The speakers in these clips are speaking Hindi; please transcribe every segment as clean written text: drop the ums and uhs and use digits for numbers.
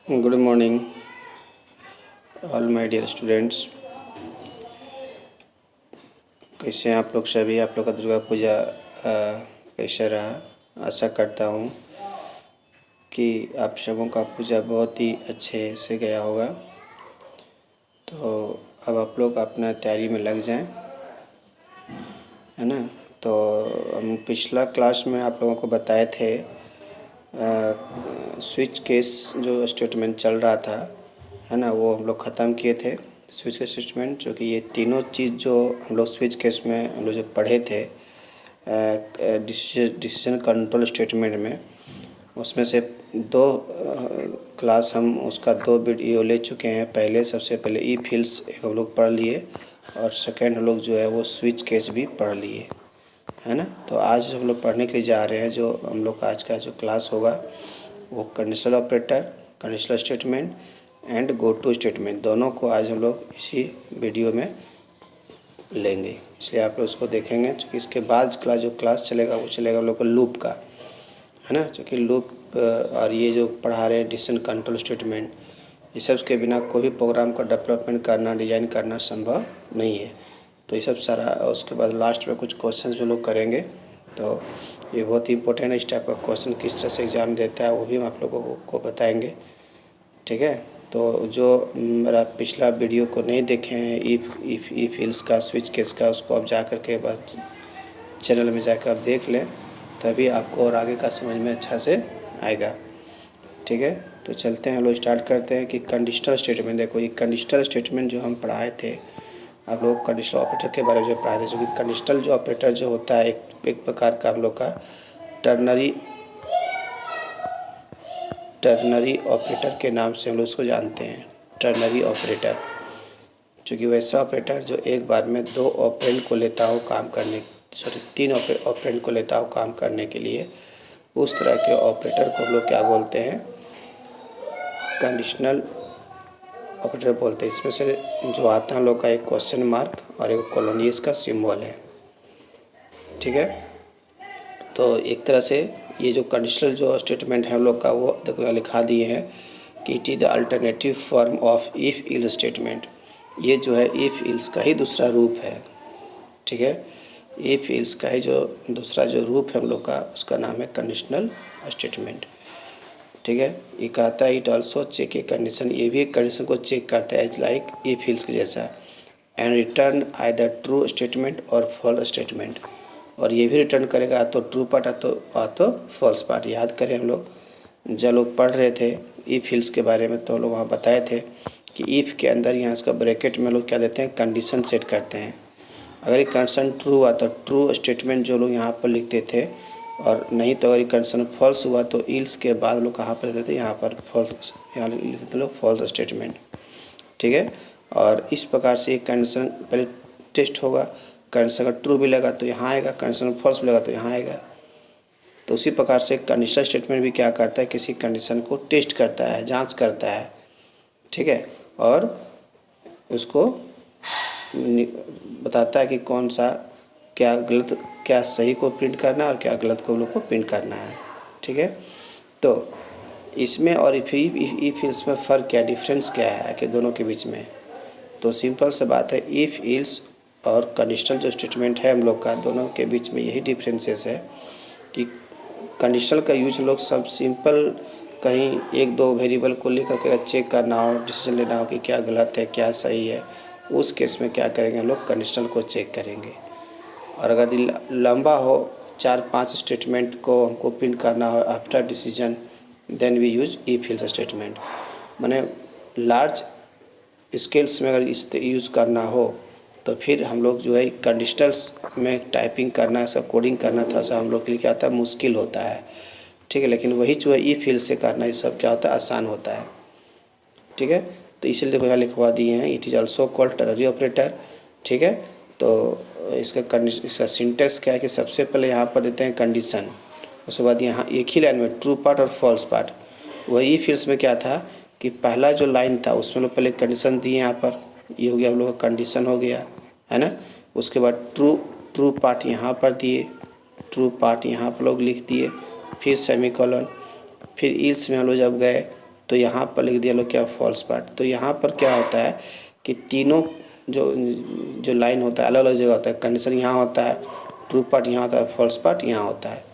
Good morning all my dear students. कैसे हैं आप लोग सभी? आप लोग का दुर्गा पूजा कैसा रहा? आशा करता हूँ कि आप सबों का पूजा बहुत ही अच्छे से गया होगा। तो अब आप लोग अपना तैयारी में लग जाएं, है ना। तो हम पिछला क्लास में आप लोगों को बताए थे स्विच केस जो स्टेटमेंट चल रहा था, है ना, वो हम लोग ख़त्म किए थे। स्विच केस स्टेटमेंट, जो कि ये तीनों चीज़ जो हम लोग स्विच केस में हम लोग जो पढ़े थे डिसीजन कंट्रोल स्टेटमेंट में, उसमें से दो क्लास हम उसका दो वीडियो ले चुके हैं। पहले सबसे पहले ई फिल्स हम लोग पढ़ लिए और सेकेंड हम लोग जो है वो स्विच केस भी पढ़ लिए, है ना। तो आज हम लोग पढ़ने के लिए जा रहे हैं, जो हम लोग का आज का जो क्लास होगा वो conditional operator, conditional statement and go to statement, दोनों को आज हम लोग इसी वीडियो में लेंगे। इसलिए आप लोग उसको देखेंगे, क्योंकि इसके बाद जो क्लास चलेगा वो चलेगा हम लोग का लूप का, है ना। क्योंकि लूप और ये जो पढ़ा रहे हैं डिसीजन कंट्रोल स्टेटमेंट, ये सब के बिना कोई भी प्रोग्राम का डेवलपमेंट करना, डिज़ाइन करना संभव नहीं है। तो ये सब सारा, उसके बाद लास्ट में कुछ क्वेश्चन जो लोग करेंगे, तो ये बहुत ही इंपॉर्टेंट है। इस टाइप का क्वेश्चन किस तरह से एग्ज़ाम देता है वो भी हम आप लोगों को बताएंगे, ठीक है। तो जो मेरा पिछला वीडियो को नहीं देखे हैं ई फिल्स का, स्विच केस का, उसको आप जा कर के बाद चैनल में जाकर आप देख लें, तभी आपको और आगे का समझ में अच्छा से आएगा, ठीक है। तो चलते हैं, हम लोग स्टार्ट करते हैं कि कंडीशनल स्टेटमेंट। देखो, ये कंडीशनल स्टेटमेंट जो हम पढ़ाए थे, आप लोग कंडीशनल ऑपरेटर के बारे में जो पढ़ाए थे, जो कि कंडीशनल जो ऑपरेटर जो होता है एक प्रकार का हम लोग का टर्नरी ऑपरेटर के नाम से हम लोग उसको जानते हैं, टर्नरी ऑपरेटर। चूँकि वैसा ऑपरेटर जो एक बार में दो ऑपरेंड को लेता हो काम करने, तीन ऑपरेंड को लेता हो काम करने के लिए, उस तरह के ऑपरेटर को हम लोग क्या बोलते हैं? कंडीशनल ऑपरेटर बोलते हैं। इसमें से जो आता है हम लोग का एक क्वेश्चन मार्क और एक कॉलोन, ये इसका सिंबल है, ठीक है। तो एक तरह से ये जो कंडीशनल जो स्टेटमेंट है हम लोग का, वो देखो यहाँ लिखा दिए हैं कि it is the alternative form of if ills statement. ये जो है इफ़ इल्स का ही दूसरा रूप है, ठीक है। इफ़ इल्स का ही जो दूसरा जो रूप है हम लोग का, उसका नाम है कंडीशनल स्टेटमेंट, ठीक है। ये कहता है it also check a condition, ये भी एक कंडीशन को चेक करता है, लाइक इफ इल्स के जैसा, and return either true statement और फॉल्स स्टेटमेंट। और ये भी रिटर्न करेगा तो ट्रू पार्ट तो फॉल्स पार्ट। याद करें, हम लोग जब लोग पढ़ रहे थे इफ इल्स के बारे में, तो हम लोग वहाँ बताए थे कि इफ़ के अंदर यहाँ इसका ब्रैकेट में लोग क्या देते हैं? कंडीशन सेट करते हैं। अगर ये कंडीशन ट्रू हुआ तो ट्रू स्टेटमेंट जो लोग यहाँ पर लिखते थे, और नहीं तो अगर ये कंडीशन फॉल्स हुआ तो इल्स के बाद लोग कहाँ पर देते थे? यहाँ पर फॉल्स, यहाँ लिखते लोग फॉल्स स्टेटमेंट, ठीक है। और इस प्रकार से एक कंडीशन पहले टेस्ट होगा, कंडीशन अगर ट्रू मिलेगा तो यहाँ आएगा, कंडीशन फॉल्स मिलेगा तो यहाँ आएगा। तो उसी प्रकार से कंडीशनल स्टेटमेंट भी क्या करता है? किसी कंडीशन को टेस्ट करता है, जांच करता है, ठीक है, और उसको बताता है कि कौन सा क्या गलत, क्या सही को प्रिंट करना है और क्या गलत को लोग को प्रिंट करना है, ठीक है। तो इसमें और इफ इल्स में फ़र्क क्या, डिफरेंस क्या है कि दोनों के बीच में? तो सिंपल सा बात है, इफ़ इल्स और कंडीशनल जो स्टेटमेंट है हम लोग का, दोनों के बीच में यही डिफरेंसेस है कि कंडीशनल का यूज लोग सब सिंपल, कहीं एक दो वेरिएबल को लेकर के चेक करना हो, डिसीजन लेना हो कि क्या गलत है क्या सही है, उस केस में क्या करेंगे हम लोग? कंडीशनल को चेक करेंगे। और अगर लंबा हो, 4-5 स्टेटमेंट को हमको प्रिंट करना हो after decision, then we use if else statement. माने लार्ज स्केल्स में अगर इस यूज़ करना हो तो फिर हम लोग जो है कंडीशनल्स में टाइपिंग करना, सब कोडिंग करना थोड़ा सा हम लोग के लिए क्या होता है? मुश्किल होता है, ठीक है। लेकिन वही जो है ई फिल से करना, ये सब क्या होता है? आसान होता है, ठीक है। तो इसलिए देखो यहाँ लिखवा दिए हैं, it is also called ternary operator, ठीक है। तो इसका सिंटेक्स क्या है कि सबसे पहले यहाँ पर देते हैं कंडीशन, उसके बाद यहाँ एक ही लाइन में ट्रू पार्ट और फॉल्स पार्ट। वही फिल्स में क्या था कि पहला जो लाइन था उसमें लोग पहले कंडीशन दिए, यहाँ पर ये हो गया हम लोग का कंडीशन हो गया, है ना। उसके बाद ट्रू पार्ट यहाँ पर दिए, ट्रू पार्ट यहाँ पर लोग लिख दिए, फिर सेमीकोलन, फिर इल्स में हम लोग जब गए तो यहाँ पर लिख दिया लोग क्या, फॉल्स पार्ट। तो यहाँ पर क्या होता है कि तीनों जो जो लाइन होता है अलग अलग जगह होता है। कंडीशन यहाँ होता है, ट्रू पार्ट यहाँ होता है, फॉल्स पार्ट यहाँ होता है।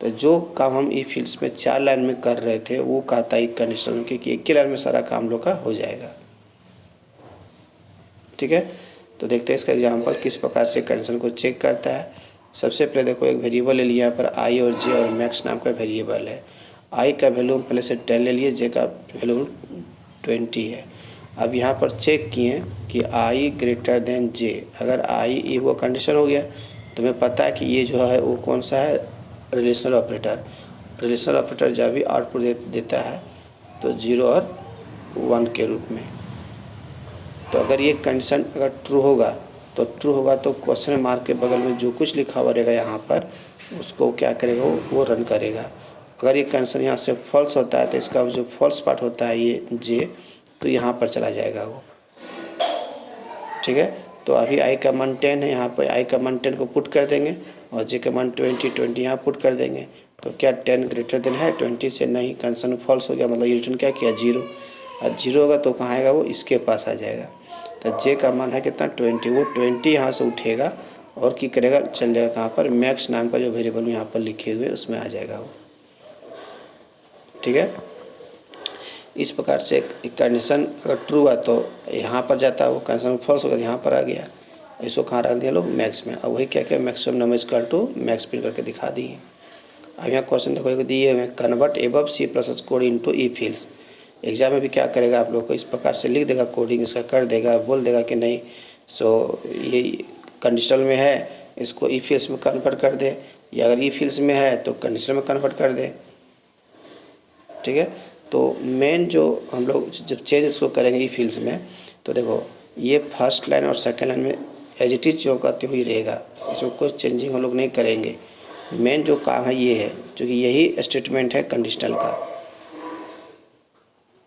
तो जो काम हम ई फील्ड्स में 4 लाइन में कर रहे थे वो कहता है एक कंडीशन में, क्योंकि एक ही लाइन में सारा काम लोग का हो जाएगा। ठीक है, तो देखते हैं इसका एग्जाम्पल किस प्रकार से कंडीशन को चेक करता है। सबसे पहले देखो एक वेरिएबल ले लिया, यहाँ पर आई और जे और मैक्स नाम का वेरिएबल है। आई का वैल्यू पहले से 10 ले लिए, जे का वैल्यू 20 है। अब यहाँ पर चेक किए कि आई ग्रेटर देन जे। अगर आई वो कंडीशन हो गया तो हमें पता है कि ये जो है वो कौन सा है, रिलेशनल ऑपरेटर। रिलेशनल ऑपरेटर जब भी आउटपुट देता है तो 0 और 1 के रूप में। तो अगर ये कंडीशन अगर ट्रू होगा तो क्वेश्चन मार्क के बगल में जो कुछ लिखा हुआ रहेगा यहाँ पर उसको क्या करेगा, वो रन करेगा। अगर ये कंडीशन यहाँ से फॉल्स होता है तो इसका जो फॉल्स पार्ट होता है ये जे, तो यहाँ पर चला जाएगा वो। ठीक है, तो अभी आई का मान 10 है, यहाँ पर आई का मान 10 को पुट कर देंगे और जे का मान 20 यहाँ पुट कर देंगे। तो क्या 10 ग्रेटर देन है 20 से, नहीं, कंडीशन फॉल्स हो गया, मतलब ये रिटर्न क्या किया, 0। और 0 होगा तो कहाँ आएगा, वो इसके पास आ जाएगा। तो जे का मान है कितना, 20, वो 20 यहाँ से उठेगा और क्या करेगा, चल जाएगा कहाँ पर, मैक्स नाम का जो वेरिएबल यहाँ पर लिखे हुए उसमें आ जाएगा वो। ठीक है, इस प्रकार से एक कंडीशन अगर ट्रू है तो यहाँ पर जाता है, वो कंडीशन फॉल्स होगा यहाँ पर आ गया, इसको कहाँ रख दिया लोग, मैक्स में। अब वही क्या क्या maximum number equal to max print करके दिखा दिए। अब यहाँ क्वेश्चन देखो दिए हुए, convert above C++ code into E fields. Exam में भी क्या करेगा आप लोग को, इस प्रकार से लिख देगा, कोडिंग इसका कर देगा, बोल देगा कि नहीं सो ये कंडीशनल में है इसको ई फील्ड्स में कन्वर्ट कर दे, या अगर ई फील्ड्स में है तो कंडीशनल में कन्वर्ट कर दे। ठीक है, तो मेन जो हम लोग जब चेंज इसको करेंगे ई फील्ड्स में, तो देखो ये फर्स्ट लाइन और सेकंड लाइन में एज इट इज जो करते हुए रहेगा, इसमें कोई चेंजिंग हम लोग नहीं करेंगे। मेन जो काम है ये है, क्योंकि यही स्टेटमेंट है कंडीशनल का।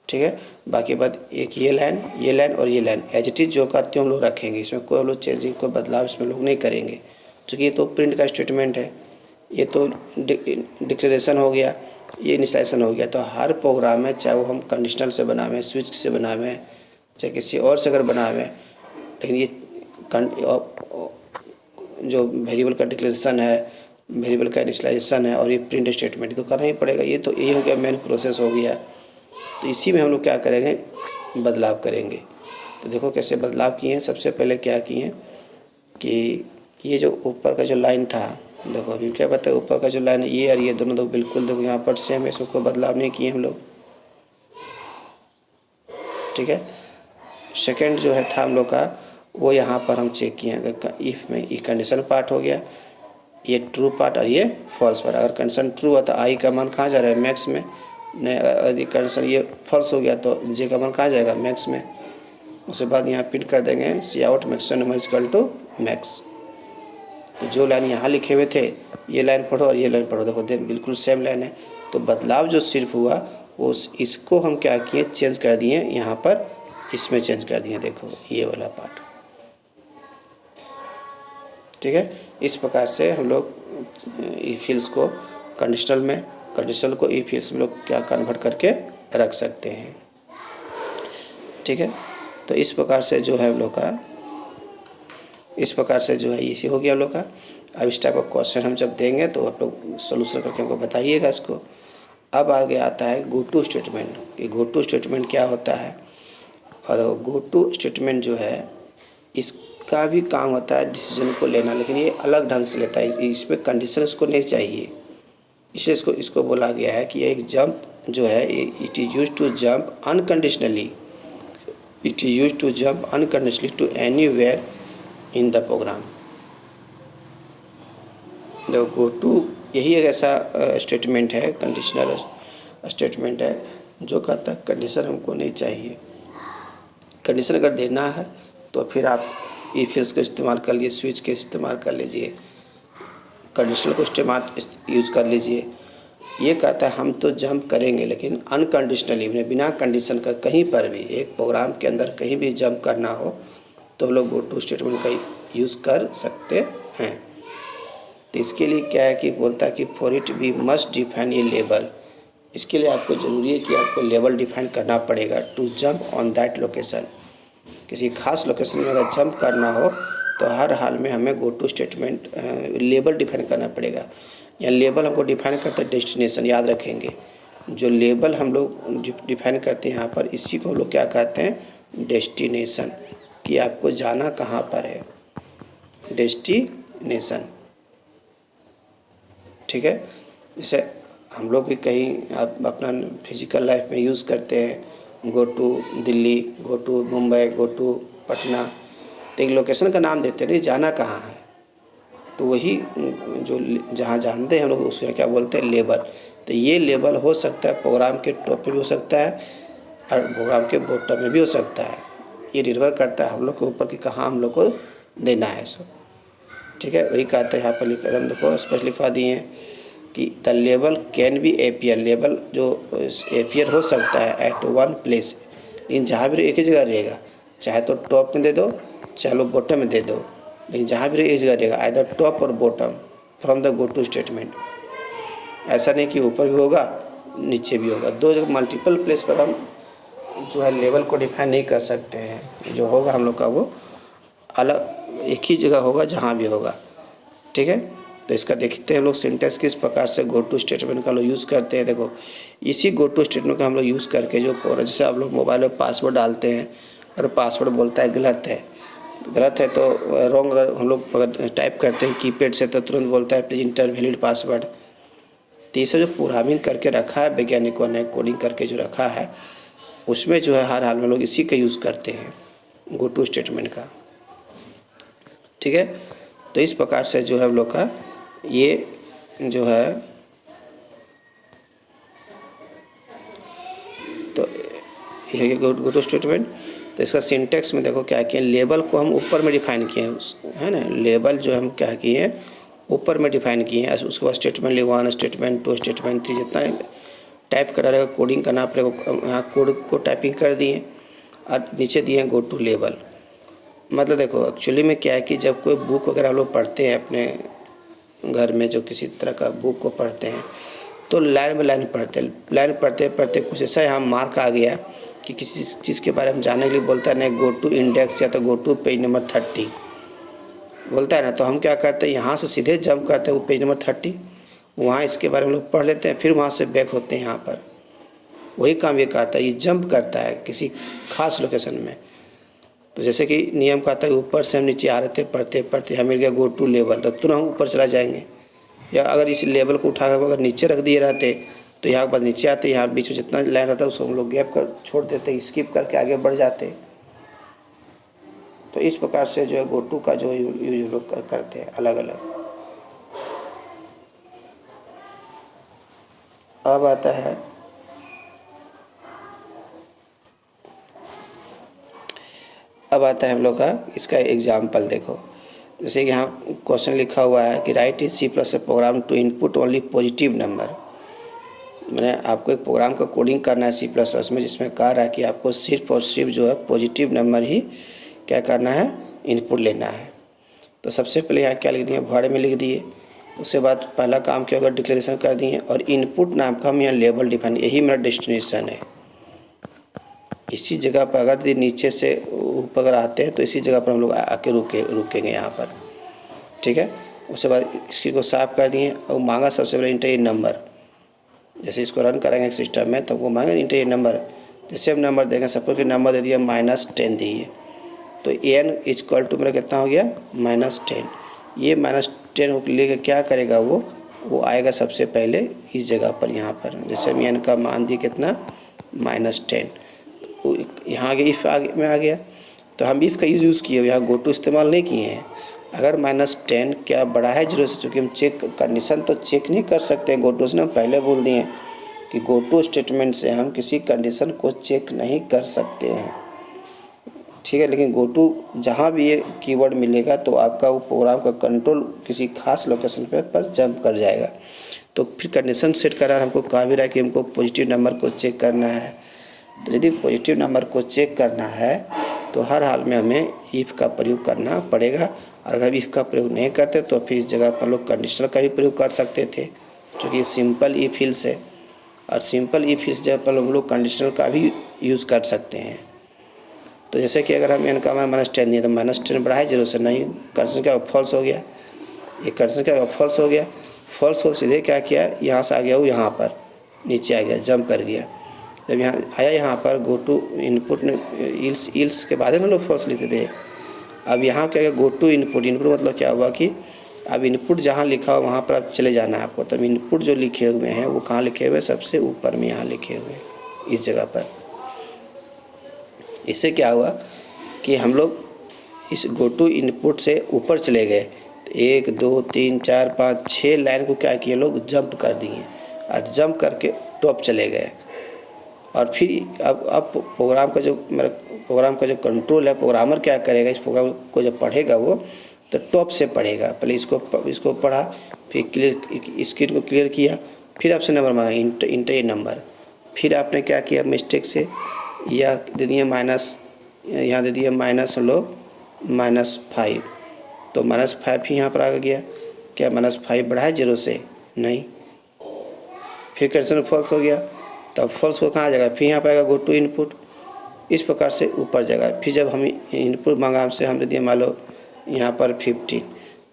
ठीक है, बाकी बात एक ये लाइन और ये लाइन एज इट इज जो करते हम लोग रखेंगे, इसमें कोई हम लोग चेंजिंग कोई बदलाव इसमें लोग नहीं करेंगे, क्योंकि ये तो प्रिंट का स्टेटमेंट है, ये तो डिक्लेरेशन हो गया, ये इनिशियलाइजेशन हो गया। तो हर प्रोग्राम में चाहे वो हम कंडीशनल से बनावें, स्विच से बनावें, चाहे किसी और से अगर बनावें, लेकिन ये जो वेरिएबल का डिक्लेरेशन है, वेरिएबल का इनिशियलाइजेशन है और ये प्रिंट स्टेटमेंट तो करना ही पड़ेगा। ये तो ये हो गया मेन प्रोसेस हो गया। तो इसी में हम लोग क्या करेंगे, बदलाव करेंगे। तो देखो कैसे बदलाव किए हैं। सबसे पहले क्या किए कि ये जो ऊपर का जो लाइन था, देखो अभी क्या बताया, ऊपर का जो लाइन है ये और ये दोनों तो बिल्कुल देखो यहाँ पर सेम है, इसमें कोई बदलाव नहीं किए हम लोग। ठीक है, सेकंड जो है था हम लोग का, वो यहाँ पर हम चेक किए अगर इफ में ये कंडीशन पार्ट हो गया, ये ट्रू पार्ट और ये फॉल्स पार्ट। अगर कंडीशन ट्रू हुआ तो आई का मान कहाँ जा रहा है, मैक्स में। नहीं, यदि कंडीशन ये फॉल्स हो गया तो जे का मान कहाँ जाएगा, मैक्स में। उसके बाद यहाँ प्रिंट कर देंगे C out maximum number equal to max. तो जो लाइन यहाँ लिखे हुए थे ये लाइन पढ़ो और ये लाइन पढ़ो, देखो बिल्कुल सेम लाइन है। तो बदलाव जो सिर्फ हुआ वो इसको हम क्या किए, चेंज कर दिए, यहाँ पर इसमें चेंज कर दिए, देखो ये वाला पार्ट। ठीक है, इस प्रकार से हम लोग ई फील्ड्स को कंडीशनल को ई फील्ड्स में लोग क्या कन्वर्ट करके रख सकते हैं। ठीक है, तो इस प्रकार से जो है हम लोग का, इस प्रकार से जो है इसी हो गया हम लोग का। अब इस टाइप का क्वेश्चन हम जब देंगे तो आप लोग सोल्यूशन करके हमको बताइएगा इसको। अब आगे आता है गो टू स्टेटमेंट, कि गो टू स्टेटमेंट क्या होता है। और गो टू स्टेटमेंट जो है इसका भी काम होता है डिसीजन को लेना, लेकिन ये अलग ढंग से लेता है, इसमें कंडीशन इसको नहीं चाहिए, इसलिए इसको बोला गया है कि एक जंप जो है it is use to jump unconditionally, it is use to jump unconditionally to anywhere in the program. देखो गो टू यही एक ऐसा स्टेटमेंट है, कंडीशनल स्टेटमेंट है जो कहता है कंडीशन हमको नहीं चाहिए। कंडीशन अगर देना है तो फिर आप ई फील्ड्स का इस्तेमाल कर लीजिए, स्विच के इस्तेमाल कर लीजिए, कंडीशनल को इस्तेमाल यूज कर लीजिए। ये कहता है हम तो जंप करेंगे लेकिन अनकंडीशनली, बिना कंडीशन का कहीं पर भी एक प्रोग्राम के अंदर कहीं भी जंप करना हो तो लोग गो टू स्टेटमेंट का यूज़ कर सकते हैं। तो इसके लिए क्या है कि बोलता है कि for it we must define a label, इसके लिए आपको ज़रूरी है कि आपको लेबल डिफाइन करना पड़ेगा to jump on that location. किसी खास लोकेशन में अगर जंप करना हो तो हर हाल में हमें go to statement label define करना पड़ेगा। या लेबल हमको डिफाइन करता है डेस्टिनेशन, याद रखेंगे। जो लेबल हम लोग डिफाइन करते हैं यहाँ पर, इसी को हम लोग क्या कहते हैं, डेस्टिनेशन, कि आपको जाना कहाँ पर है, डेस्टिनेशन। ठीक है। जैसे हम लोग भी कहीं आप अपना फिजिकल लाइफ में यूज़ करते हैं, go to Delhi, go to Mumbai, go to Patna, तो एक लोकेशन का नाम देते हैं, नहीं जाना कहाँ है। तो वही जो जहाँ जानते हैं हम लोग उसको क्या बोलते हैं, लेबल। तो ये लेबल हो सकता है प्रोग्राम के टॉप पे भी हो सकता है और प्रोग्राम के बॉटम में भी हो सकता है। ये निर्भर करता है हम लोग के ऊपर कि कहाँ हम लोग को देना है इसको। ठीक है, वही कहते हैं यहाँ पर लिख, हम देखो स्पष्ट लिखवा दिए हैं कि the label can be appear, label जो एपियर हो सकता है एट वन प्लेस, लेकिन जहाँ भी एक ही जगह रहेगा, चाहे तो टॉप में दे दो चाहे लो बॉटम में दे दो, लेकिन जहाँ भी एक जगह रहेगा आइदर टॉप और bottom from the go to statement. ऐसा नहीं कि ऊपर भी होगा नीचे भी होगा, दो जगह मल्टीपल प्लेस पर हम जो है लेवल को डिफाइन नहीं कर सकते हैं। जो होगा हम लोग का वो अलग एक ही जगह होगा जहाँ भी होगा। ठीक है, तो इसका देखते हैं हम लोग सिंटेक्स किस प्रकार से गो टू स्टेटमेंट का लोग यूज़ करते हैं। देखो इसी गो टू स्टेटमेंट का हम लोग यूज़ करके जो जैसे आप लोग मोबाइल में पासवर्ड डालते हैं और पासवर्ड बोलता है गलत है तो रॉन्ग, अगर हम लोग अगर टाइप करते हैं कीपैड से तो तुरंत बोलता है प्लीज इंटर वैलिड पासवर्ड। तो ये सब जो प्रोग्रामिंग करके रखा है वैज्ञानिकों ने, कोडिंग करके जो रखा है, उसमें जो है हर हाल में लोग इसी का यूज़ करते हैं, गो टू स्टेटमेंट का। ठीक है, तो इस प्रकार से जो है हम लोग का ये जो है तो ये गो टू स्टेटमेंट। तो इसका सिंटेक्स में देखो क्या किए, लेबल को हम ऊपर में डिफाइन किए हैं, है ना, लेबल जो हम क्या किए हैं ऊपर में डिफाइन किए हैं। उसके बाद स्टेटमेंट 1, स्टेटमेंट 2, स्टेटमेंट 3, जितना टाइप करा रहेगा कोडिंग करना पड़ेगा, यहाँ कोड को टाइपिंग कर दिए और नीचे दिए गो टू लेबल। मतलब देखो एक्चुअली में क्या है कि जब कोई बुक वगैरह हम लोग पढ़ते हैं अपने घर में, जो किसी तरह का बुक को पढ़ते हैं तो लाइन बाय लाइन पढ़ते हैं, लाइन पढ़ते पढ़ते कुछ ऐसा यहाँ मार्क आ गया कि किसी चीज़ के बारे में जानने के लिए बोलता है ना, गो टू इंडेक्स या तो गो टू पेज नंबर 30 बोलता है ना, तो हम क्या करते हैं यहाँ से सीधे जंप करते हैं वो पेज नंबर 30, वहाँ इसके बारे में लोग पढ़ लेते हैं, फिर वहाँ से बैक होते हैं यहाँ पर। वही काम ये करता है, ये जंप करता है किसी खास लोकेशन में। तो जैसे कि नियम कहता है ऊपर से हम नीचे आ रहे थे पढ़ते पढ़ते हमें मिल गया गो टू लेवल, तो तुरंत हम ऊपर चला जाएंगे। या अगर इस लेवल को उठाकर अगर नीचे रख दिए रहते तो यहाँ पर नीचे आते, यहाँ बीच में जितना लाइन रहता है उसको हम लोग गैप कर छोड़ देते, स्किप करके आगे बढ़ जाते। तो इस प्रकार से जो है गो टू का जो यूज लोग करते हैं अलग अलग। अब आता है हम लोग का इसका एग्जाम्पल। देखो जैसे कि यहाँ क्वेश्चन लिखा हुआ है कि write is C++ program to input only positive number. मैंने आपको एक प्रोग्राम का कोडिंग करना है C++ में, जिसमें कह रहा है कि आपको सिर्फ और सिर्फ जो है पॉजिटिव नंबर ही क्या करना है, इनपुट लेना है। तो सबसे पहले यहाँ क्या लिख दिए, भरे में लिख दिए। उसके बाद पहला काम क्या होगा, डिक्लेरेशन कर दिए और इनपुट नाम का हम यहाँ लेबल डिफाइन, यही मेरा डेस्टिनेशन है। इसी जगह पर अगर नीचे से ऊपर अगर आते हैं तो इसी जगह पर हम लोग आके रुकेंगे यहाँ पर। ठीक है, उसके बाद इसकी को साफ कर दिए और मांगा सबसे पहले इंटर नंबर। जैसे इसको रन कराएंगे सिस्टम में तो हमको मांगे इंटर नंबर, जैसे हम नंबर देंगे, सपोज कि नंबर दे दिया -10 दिए, तो n इक्वल टू मेरा कितना हो गया -10। ये -10 लेकर क्या करेगा, वो आएगा सबसे पहले इस जगह पर, यहाँ पर। जैसे हम n का मान दिए कितना -10, यहाँ आगे इफ़ में आ गया, तो हम इफ़ का यूज़ किए, यहाँ गो टू इस्तेमाल नहीं किए हैं। अगर -10 क्या बड़ा है 0 से, चूँकि हम चेक कंडीशन तो चेक नहीं कर सकते गो टू से, हम पहले बोल दिए कि गो टू स्टेटमेंट से हम किसी कंडीशन को चेक नहीं कर सकते हैं। ठीक है, लेकिन गो टू जहाँ भी ये कीवर्ड मिलेगा तो आपका वो प्रोग्राम का कंट्रोल किसी खास लोकेशन पर जंप कर जाएगा। तो फिर कंडीशन सेट करा, हमको कहा भी रहा कि हमको पॉजिटिव नंबर को चेक करना है। तो यदि पॉजिटिव नंबर को चेक करना है तो हर हाल में हमें इफ़ का प्रयोग करना पड़ेगा। और अगर इफ़ का प्रयोग नहीं करते तो फिर इस जगह पर लोग कंडीशनल का भी प्रयोग कर सकते थे, क्योंकि ये सिंपल इफ हिल्स है। और सिंपल इफ इस जगह पर हम लोग कंडीशनल का भी यूज़ कर सकते हैं। तो जैसे कि अगर हम n का मान -10 दिए तो -10 बढ़ाए 0 से, नहीं कंडीशन क्या फॉल्स हो गया, ये कंडीशन क्या फॉल्स हो गया। फॉल्स हो सीधे क्या किया, यहाँ से आ गया वो यहाँ पर नीचे आ गया, जंप कर गया। जब यहाँ आया यहाँ पर गो टू इनपुट ने इल्स के बाद में लोग फॉल्स लिखते थे। अब यहाँ क्या गो टू इनपुट, इनपुट मतलब क्या हुआ कि अब इनपुट जहाँ लिखा हो वहाँ पर अब चले जाना है आपको। तब इनपुट जो लिखे हुए हैं वो कहाँ लिखे हुए हैं, सबसे ऊपर में यहाँ लिखे हुए हैं इस जगह पर। इससे क्या हुआ कि हम लोग इस गो टू इनपुट से ऊपर चले गए, 1 2 3 4 5 6 लाइन को क्या किए लोग जंप कर दिए और जंप करके टॉप चले गए। और फिर अब प्रोग्राम का जो कंट्रोल है, प्रोग्रामर क्या करेगा, इस प्रोग्राम को जब पढ़ेगा वो तो टॉप से पढ़ेगा। पहले इसको पढ़ा, फिर क्लियर स्क्रीन को क्लियर किया, फिर आपसे नंबर मांगा इंटर ये नंबर। फिर आपने क्या किया मिस्टेक से या दे दिए माइनस, यहाँ दे दिए माइनस लोग -5, तो -5 ही यहाँ पर आ गया। क्या -5 बढ़ाए 0 से, नहीं। फिर कंडीशन फॉल्स हो गया, तब फॉल्स को कहाँ जाएगा, फिर यहाँ पर आएगा गो टू इनपुट, इस प्रकार से ऊपर जाएगा। फिर जब हम इनपुट मांगा हमसे, हम दे दिए मान लो यहाँ पर 15,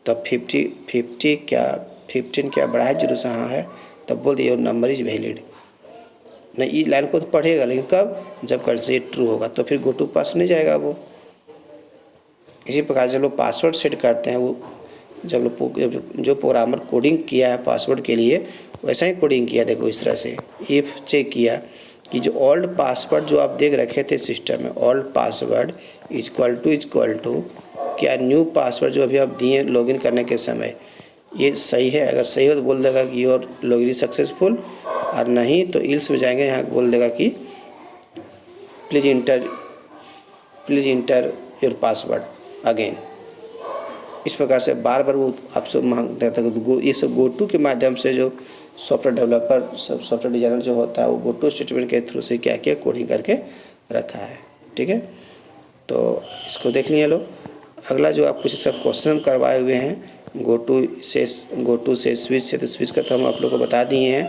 तब 15 क्या बढ़ाए 0 से, हाँ है, तब बोल दिए नंबर इज वैलिड। नहीं, इस लाइन को तो पढ़ेगा लेकिन कब, जब कंडीशन ये ट्रू होगा तो फिर गो टू पास नहीं जाएगा वो। इसी प्रकार जब लोग पासवर्ड सेट करते हैं, वो जब लोग जो प्रोग्रामर कोडिंग किया है पासवर्ड के लिए वैसा ही कोडिंग किया। देखो इस तरह से इफ चेक किया कि जो ओल्ड पासवर्ड जो आप देख रखे थे सिस्टम में, ओल्ड पासवर्ड इक्वल टू क्या न्यू पासवर्ड जो अभी आप दिए लॉगिन करने के समय ये सही है। अगर सही हो तो बोल देगा कि योर लॉगिन सक्सेसफुल, और नहीं तो इल्स में जाएंगे, यहाँ बोल देगा कि please inter your password again. इस प्रकार से बार बार वो आपसे मांगता था। ये सब गो टू के माध्यम से जो सॉफ्टवेयर डेवलपर सॉफ्टवेयर डिजाइनर जो होता है वो गो टू स्टेटमेंट के थ्रू से क्या किया कोडिंग करके रखा है। ठीक है, तो इसको देख लिए लोग। अगला जो आप कुछ सब क्वेश्चन करवाए हुए हैं गो टू से स्विच से, तो स्विच का तो हम आप लोग को बता दिए हैं।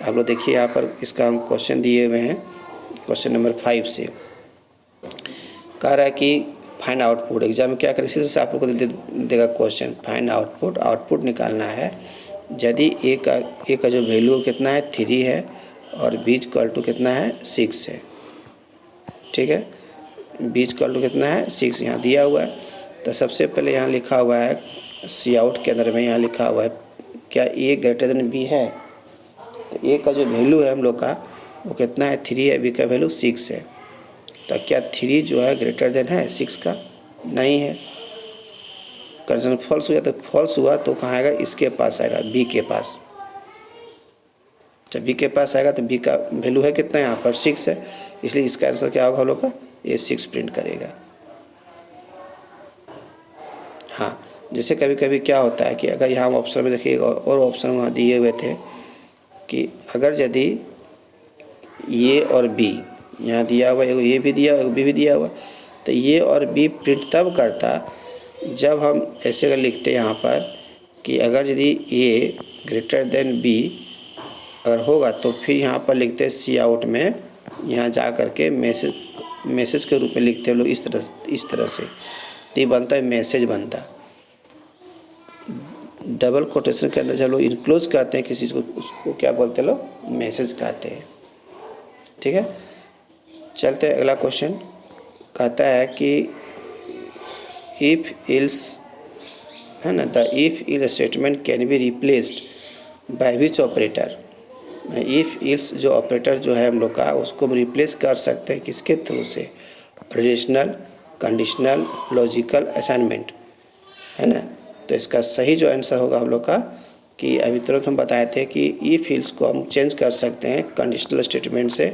आप लोग देखिए यहाँ पर इसका हम क्वेश्चन दिए हुए हैं। क्वेश्चन नंबर 5 से कह रहा है कि फाइंड आउटपुट। एग्जाम में क्या करें, इसी तरह से आप लोग को देगा क्वेश्चन, फाइंड आउटपुट निकालना है। यदि ए का जो वैल्यू कितना है 3 है और b इक्वल टू कितना है 6 है। ठीक है, b इक्वल टू कितना है 6 यहाँ दिया हुआ है। तो सबसे पहले यहाँ लिखा हुआ है सी आउट के अंदर में, यहाँ लिखा हुआ है क्या a ग्रेटर देन b है। तो a का जो वैल्यू है हम लोग का वो कितना है 3 है, b का वैल्यू 6 है। तो क्या 3 जो है ग्रेटर देन है 6 का, नहीं है। कंडीशन फॉल्स हुआ, तो फॉल्स हुआ तो कहाँ आएगा, इसके पास आएगा बी के पास। जब बी के पास आएगा तो बी का वैल्यू है कितना, यहाँ पर 6 है, इसलिए इसका आंसर क्या होगा हम लोग का, ये 6 प्रिंट करेगा। हाँ, जैसे कभी कभी क्या होता है कि अगर यहाँ ऑप्शन में देखिए और ऑप्शन वहाँ दिए हुए थे कि अगर यदि ये और बी यहाँ दिया हुआ, ये भी दिया बी भी दिया हुआ, तो ये और बी प्रिंट तब करता जब हम ऐसे अगर लिखते यहाँ पर कि अगर यदि ए ग्रेटर देन बी अगर होगा तो फिर यहाँ पर लिखते सी आउट में, यहाँ जा कर के मैसेज के रूप में लिखते हैं लोग इस तरह से। तो ये बनता है मैसेज बनता। डबल कोटेशन के अंदर जब लोग इनक्लोज करते हैं किसी को, उसको क्या बोलते हैं लोग, मैसेज कहते हैं। ठीक है, चलते हैं अगला क्वेश्चन। कहता है कि इफ इल्स है ना, the if else statement can be replaced by which operator. If ills जो ऑपरेटर जो है हम लोग का उसको हम रिप्लेस कर सकते हैं किसके थ्रू से, रिलेशनल, कंडीशनल, लॉजिकल असाइनमेंट, है ना। तो इसका सही जो आंसर होगा हम लोग का कि अभी तुरंत हम बताए थे कि इफ इल्स को हम चेंज कर सकते हैं कंडीशनल स्टेटमेंट से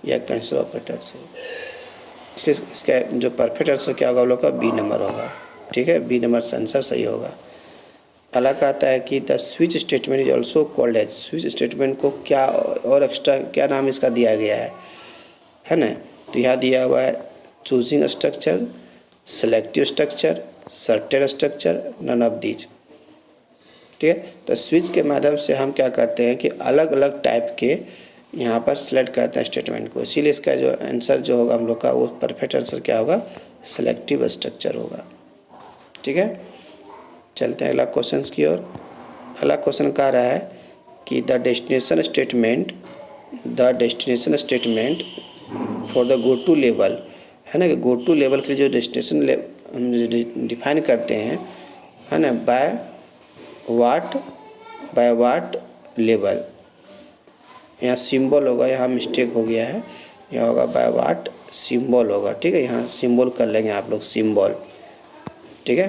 या कंडीशनल ऑपरेटर से। इसका जो परफेक्ट आंसर क्या होगा हम लोग का, बी नंबर होगा। ठीक है, बी नंबर आंसर सही होगा। अलग आता है कि the switch statement is also called as. Switch statement को क्या और एक्स्ट्रा क्या नाम इसका दिया गया है ना। तो यहाँ दिया हुआ है choosing structure, selective structure, certain structure, none of these. ठीक है, तो स्विच के माध्यम से हम क्या करते हैं कि अलग अलग टाइप के यहाँ पर सेलेक्ट करते हैं स्टेटमेंट को, इसीलिए इसका जो आंसर जो होगा हम लोग का वो परफेक्ट आंसर क्या होगा, सिलेक्टिव स्ट्रक्चर होगा। ठीक है, चलते हैं अगला क्वेश्चन की ओर। अगला क्वेश्चन कह रहा है कि the destination statement for the go to level, है ना, कि गो टू लेवल के लिए जो डेस्टिनेशन हम डिफाइन करते हैं, है ना, बाय वाट लेवल, यहाँ सिंबल होगा, यहाँ मिस्टेक हो गया है, यहाँ होगा बाय वाट सिंबल होगा। ठीक है, यहाँ सिंबल कर लेंगे आप लोग, सिंबल। ठीक है,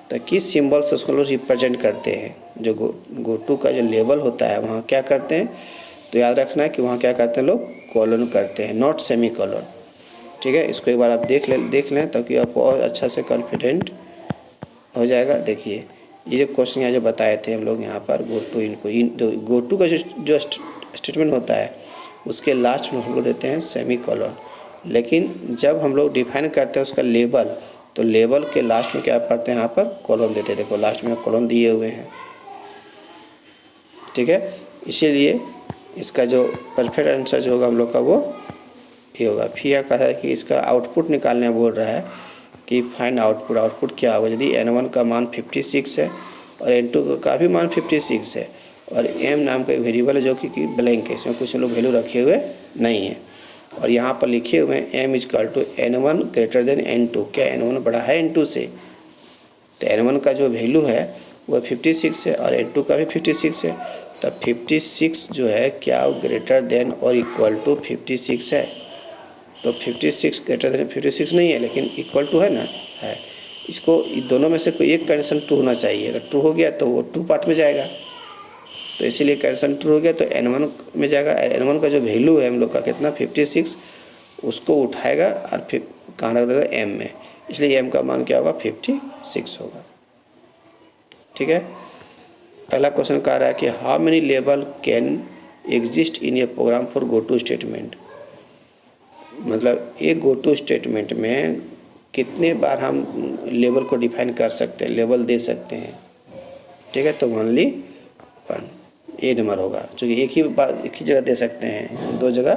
तो किस सिंबल से उसको लोग रिप्रेजेंट करते हैं, जो गो टू का जो लेवल होता है वहाँ क्या करते हैं, तो याद रखना है कि वहाँ क्या करते हैं लोग, कॉलन करते हैं, नॉट सेमी कॉलन। ठीक है, इसको एक बार आप देख लें ताकि आपको और अच्छा से कॉन्फिडेंट हो जाएगा। देखिए ये जो क्वेश्चन यहाँ जो बताए थे हम लोग यहाँ पर, गो टू का जो स्टेटमेंट होता है उसके लास्ट में हम लोग देते हैं सेमी कॉलन, लेकिन जब हम लोग डिफाइन करते हैं उसका लेवल, तो लेवल के लास्ट में क्या पढ़ते हैं, यहाँ पर कॉलन देते हैं। देखो लास्ट में कॉलन दिए हुए हैं। ठीक है, इसीलिए इसका जो परफेक्ट आंसर जो होगा हम लोग का वो ये होगा। फिर यह कहा है कि इसका आउटपुट निकालने बोल रहा है कि फाइंड आउटपुट क्या होगा यदि n1 का मान 56 है और n2 का भी मान 56 है और m नाम का एक वेरिएबल है जो कि ब्लैंक है, इसमें कुछ लोग वैल्यू रखे हुए नहीं है, और यहाँ पर लिखे हुए हैं m = n1 greater than n2। क्या n1 बड़ा है n2 से, तो n1 का जो वैल्यू है वो 56 है और n2 का भी 56 है, तब 56 जो है क्या ग्रेटर देन और इक्वल टू 56 है, तो 56 ग्रेटर देन 56 नहीं है लेकिन इक्वल टू है ना, है। इसको दोनों में से कोई एक कंडीशन ट्रू होना चाहिए, अगर ट्रू हो गया तो वो ट्रू पार्ट में जाएगा, तो इसीलिए कंडीशन ट्रू हो गया तो n1 में जाएगा। n1 का जो वैल्यू है हम लोग का कितना 56, उसको उठाएगा और फिर कहाँ रख देगा m में, इसलिए m का मान क्या होगा 56 होगा। ठीक है, अगला क्वेश्चन कह रहा है कि how many level can exist in a program for go to statement, मतलब एक गो टू स्टेटमेंट में कितने बार हम लेवल को डिफाइन कर सकते हैं, लेवल दे सकते हैं। ठीक है, तो ओनली 1 ए नंबर होगा, क्योंकि एक ही जगह दे सकते हैं, 2 जगह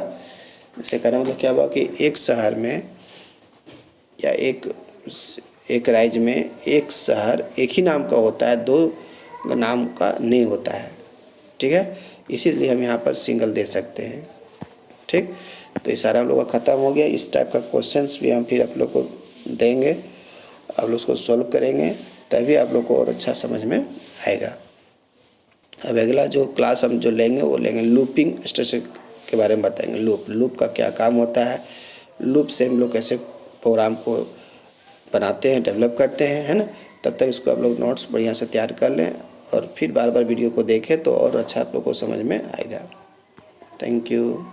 जैसे करें मतलब क्या हुआ कि एक शहर में या एक राज्य में एक शहर एक ही नाम का होता है, 2 नाम का नहीं होता है। ठीक है, इसीलिए हम यहाँ पर सिंगल दे सकते हैं। ठीक, तो ये सारा हम लोग का ख़त्म हो गया। इस टाइप का क्वेश्चंस भी हम फिर आप लोग को देंगे, आप लोग उसको सॉल्व करेंगे, तभी आप लोग को और अच्छा समझ में आएगा। अब अगला जो क्लास हम जो लेंगे वो लेंगे लूपिंग स्ट्रक्चर के बारे में बताएंगे। लूप का क्या काम होता है, लूप से हम लोग कैसे प्रोग्राम को बनाते हैं, डेवलप करते हैं, है ना। तब तक इसको आप लोग नोट्स बढ़िया से तैयार कर लें और फिर बार बार वीडियो को देखें तो और अच्छा आप लोग को समझ में आएगा। Thank you.